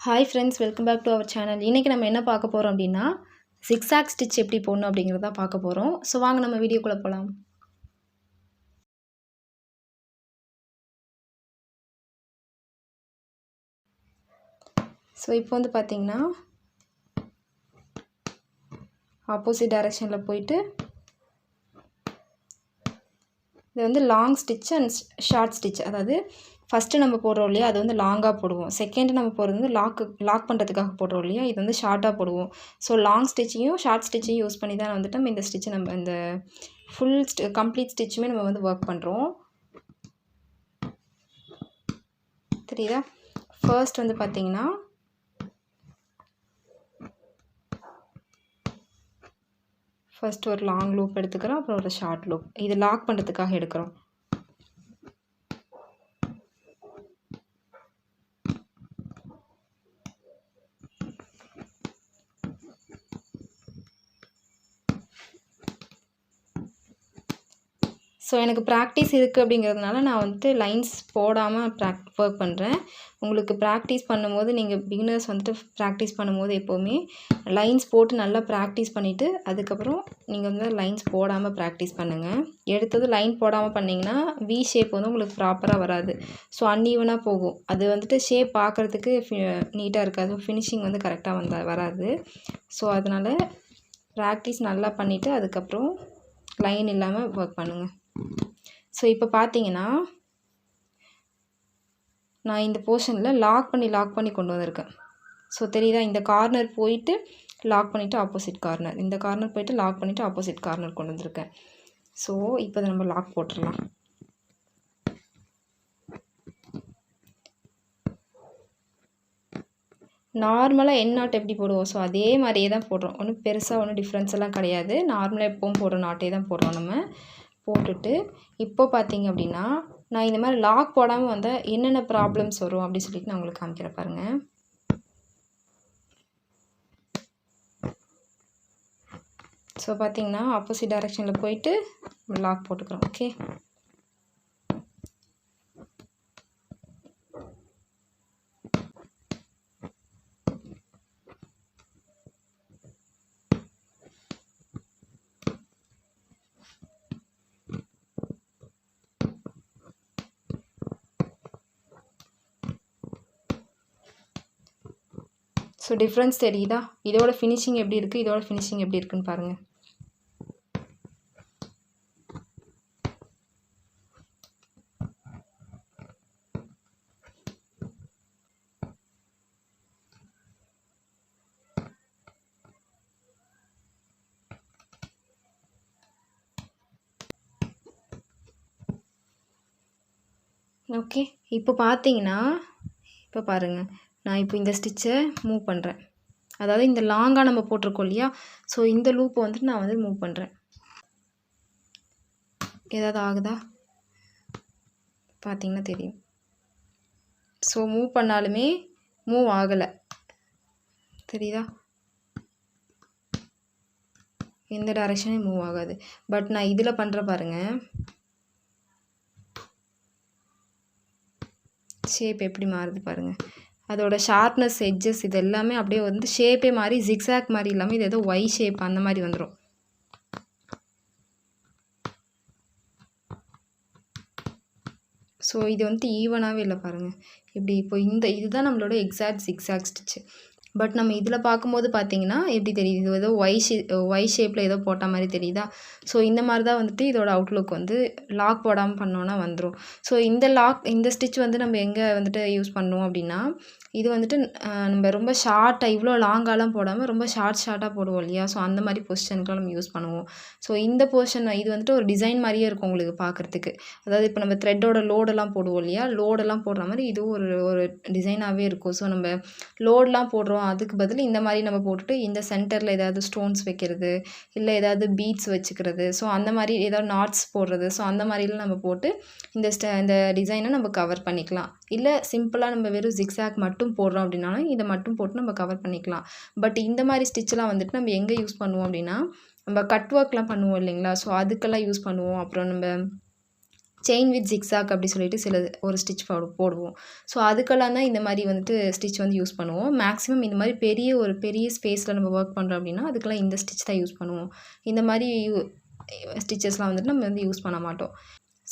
Hi friends, welcome back to our channel. இன்றைக்கி நம்ம என்ன பார்க்க போகிறோம் அப்படின்னா, ஜிக்ஸாக் ஸ்டிச் எப்படி போடணும் அப்படிங்கிறத பார்க்க போகிறோம். ஸோ வாங்க நம்ம வீடியோக்குள்ளே போகலாம். ஸோ இப்போ வந்து பார்த்திங்கன்னா ஆப்போசிட் டைரெக்ஷனில் போயிட்டு இது வந்து long stitch and short stitch, அதாவது ஃபஸ்ட்டு நம்ம போடுறோம் இல்லையா, அது வந்து லாங்காக போடுவோம். செகண்டு நம்ம போடுறது வந்து லாக் பண்ணுறதுக்காக போடுறோம் இல்லையா, இது வந்து ஷார்ட்டாக போடுவோம். ஸோ லாங் ஸ்டிச்சையும் ஷார்ட் ஸ்டிச்சையும் யூஸ் பண்ணி தான் வந்துட்டு நம்ம இந்த ஸ்டிச்சை இந்த ஃபுல் கம்ப்ளீட் ஸ்டிச்சுமே நம்ம வந்து ஒர்க் பண்ணுறோம். தெரியுதா? ஃபர்ஸ்ட் வந்து பார்த்திங்கன்னா ஃபர்ஸ்ட் ஒரு லாங் லூப் எடுத்துக்கிறோம், அப்புறம் ஒரு ஷார்ட் லூப். இது லாக் பண்ணுறதுக்காக எடுக்கிறோம். ஸோ எனக்கு ப்ராக்டிஸ் இருக்குது அப்படிங்கிறதுனால நான் வந்துட்டு லைன்ஸ் போடாமல் ஒர்க் பண்ணுறேன். உங்களுக்கு ப்ராக்டிஸ் பண்ணும்போது நீங்கள் பிகினர்ஸ் வந்துட்டு ப்ராக்டிஸ் பண்ணும்போது எப்போவுமே லைன்ஸ் போட்டு நல்லா ப்ராக்டிஸ் பண்ணிவிட்டு அதுக்கப்புறம் நீங்கள் வந்து லைன்ஸ் போடாமல் ப்ராக்டிஸ் பண்ணுங்கள். எடுத்தது லைன் போடாமல் பண்ணிங்கன்னா வி ஷேப் வந்து உங்களுக்கு ப்ராப்பராக வராது. ஸோ அன்ஈவனாக போகும். அது வந்துட்டு ஷேப் பார்க்குறதுக்கு நீட்டாக இருக்காது. ஃபினிஷிங் வந்து கரெக்டாக வராது. ஸோ அதனால் ப்ராக்டிஸ் நல்லா பண்ணிவிட்டு அதுக்கப்புறம் லைன் இல்லாமல் ஒர்க் பண்ணுங்கள். ஸோ இப்போ பார்த்தீங்கன்னா நான் இந்த போர்ஷனில் லாக் பண்ணி கொண்டு வந்திருக்கேன். ஸோ தெரியுதா? இந்த கார்னர் போயிட்டு லாக் பண்ணிவிட்டு ஆப்போசிட் கார்னர், இந்த கார்னர் போயிட்டு லாக் பண்ணிவிட்டு ஆப்போசிட் கார்னர் கொண்டு வந்திருக்கேன். ஸோ இப்போ அதை நம்ம லாக் போட்டுடலாம். நார்மலாக என் நாட் எப்படி போடுவோம், ஸோ அதே மாதிரியே தான் போடுறோம். ஒன்றும் பெருசாக ஒன்றும் டிஃப்ரென்ஸ் எல்லாம் கிடையாது. நார்மலாக எப்பவும் போடுற நாட்டே தான் போடுறோம். நம்ம போட்டுட்டு இப்போ பார்த்தீங்க அப்படின்னா நான் இந்த மாதிரி லாக் போடாமல் வந்தால் என்னென்ன ப்ராப்ளம்ஸ் வரும் அப்படின்னு சொல்லிட்டு நான் உங்களுக்கு காமிக்கிறேன் பாருங்கள். ஸோ பார்த்தீங்கன்னா ஆப்போசிட் டைரெக்ஷனில் போயிட்டு லாக் போட்டுக்கிறோம். ஓகே, ஸோ டிஃப்ரென்ஸ் தெரியுதா? இதோட ஃபினிஷிங் எப்படி இருக்குது, இதோட ஃபினிஷிங் எப்படி இருக்குன்னு பாருங்கள். ஓகே, இப்போ பார்த்தீங்கன்னா இப்போ பாருங்கள், நான் இப்போ இந்த ஸ்டிச்சை மூவ் பண்ணுறேன். அதாவது இந்த லாங்காக நம்ம போட்டிருக்கோம் இல்லையா, ஸோ இந்த லூப்பை வந்துட்டு நான் வந்து மூவ் பண்ணுறேன். ஏதாவது ஆகுதா? பார்த்தீங்கன்னா தெரியும். ஸோ மூவ் பண்ணாலுமே மூவ் ஆகலை. தெரியுதா? எந்த டைரெக்ஷனையும் மூவ் ஆகாது. பட் நான் இதில் பண்ணுற பாருங்கள், ஷேப் எப்படி மாறுது பாருங்கள். அதோட ஷார்ப்னஸ், எட்ஜஸ் இது எல்லாமே அப்படியே வந்து ஷேப்பே மாதிரி ஜிக்ஸாக் மாதிரி இல்லாமல் இது ஏதோ ஒய் ஷேப் அந்த மாதிரி வந்துடும். ஸோ இது வந்துட்டு ஈவனாகவே இல்லை பாருங்கள். இப்படி இப்போ இதுதான் நம்மளோட எக்ஸாக்ட் ஜிக்ஸாக் ஸ்டிச்சு. பட் நம்ம இதில் பார்க்கும்போது பார்த்தீங்கன்னா எப்படி தெரியுது, இது ஏதோ ஒய் ஷேப்பில் ஏதோ போட்ட மாதிரி தெரியுதா? ஸோ இந்த மாதிரி தான் வந்துட்டு இதோட அவுட்லுக் வந்து லாக் போடாமல் பண்ணோன்னா வந்துடும். ஸோ இந்த ஸ்டிச் வந்து நம்ம எங்கே வந்துட்டு யூஸ் பண்ணுவோம் அப்படின்னா, இது வந்துட்டு நம்ம ரொம்ப ஷார்ட்டாக இவ்வளோ லாங்காலாம் போடாமல் ரொம்ப ஷார்ட்டாக போடுவோம் இல்லையா, ஸோ அந்த மாதிரி பொசிஷனுக்குலாம் நம்ம யூஸ் பண்ணுவோம். ஸோ இந்த பொசிஷன் இது வந்துட்டு ஒரு டிசைன் மாதிரியே இருக்கும் உங்களுக்கு பார்க்குறதுக்கு. அதாவது இப்போ நம்ம த்ரெட்டோட லோடெல்லாம் போடுவோம் இல்லையா, லோடெல்லாம் போடுற மாதிரி இதுவும் ஒரு டிசைனாகவே இருக்கும். ஸோ நம்ம லோடெலாம் போடுறோம், அதுக்கு பதில் இந்த மாதிரி நம்ம போட்டுட்டு இந்த சென்டரில் ஏதாவது ஸ்டோன்ஸ் வைக்கிறது, இல்லை ஏதாவது பீட்ஸ் வச்சுக்கிறது, ஸோ அந்த மாதிரி ஏதாவது நாட்ஸ் போடுறது, ஸோ அந்த மாதிரிலாம் நம்ம போட்டு இந்த டிசைனை நம்ம கவர் பண்ணிக்கலாம். இல்லை சிம்பிளாக நம்ம வெறும் ஜிக்ஸாக் மட்டும் போடுறோம் அப்படின்னாலும் இதை மட்டும் போட்டு நம்ம கவர் பண்ணிக்கலாம். பட் இந்த மாதிரி ஸ்டிச்செலாம் வந்துட்டு நம்ம எங்கே யூஸ் பண்ணுவோம் அப்படின்னா, நம்ம கட் ஒர்க்லாம் பண்ணுவோம் இல்லைங்களா, ஸோ அதுக்கெல்லாம் யூஸ் பண்ணுவோம். அப்புறம் நம்ம செயின் வித் ஜிக்ஸாக் அப்படி சொல்லிட்டு ஒரு ஸ்டிச் போடுவோம். ஸோ அதுக்கெல்லாம் தான் இந்த மாதிரி வந்துட்டு ஸ்டிச் வந்து யூஸ் பண்ணுவோம். மேக்ஸிமம் இந்த மாதிரி பெரிய ஸ்பேஸில் நம்ம ஒர்க் பண்ணுறோம் அப்படின்னா அதுக்கெல்லாம் இந்த ஸ்டிச் தான் யூஸ் பண்ணுவோம். இந்த மாதிரி ஸ்டிச்சஸ்லாம் வந்துட்டு நம்ம வந்து யூஸ் பண்ண மாட்டோம்.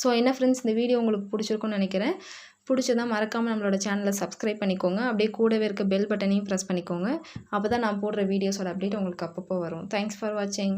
ஸோ என்ன ஃப்ரெண்ட்ஸ், இந்த வீடியோ உங்களுக்கு பிடிச்சிருக்கும்னு நினைக்கிறேன். பிடிச்சதா மறக்காமல் நம்மளோட சேனலை சப்ஸ்கிரைப் பண்ணிக்கோங்க. அப்படியே கூடவே இருக்க பெல் பட்டனையும் ப்ரெஸ் பண்ணிக்கோங்க. அப்போ தான் நான் போடுற வீடியோஸோட அப்டேட் உங்களுக்கு அப்பப்போ வரும். தேங்க்ஸ் ஃபார் வாட்சிங்.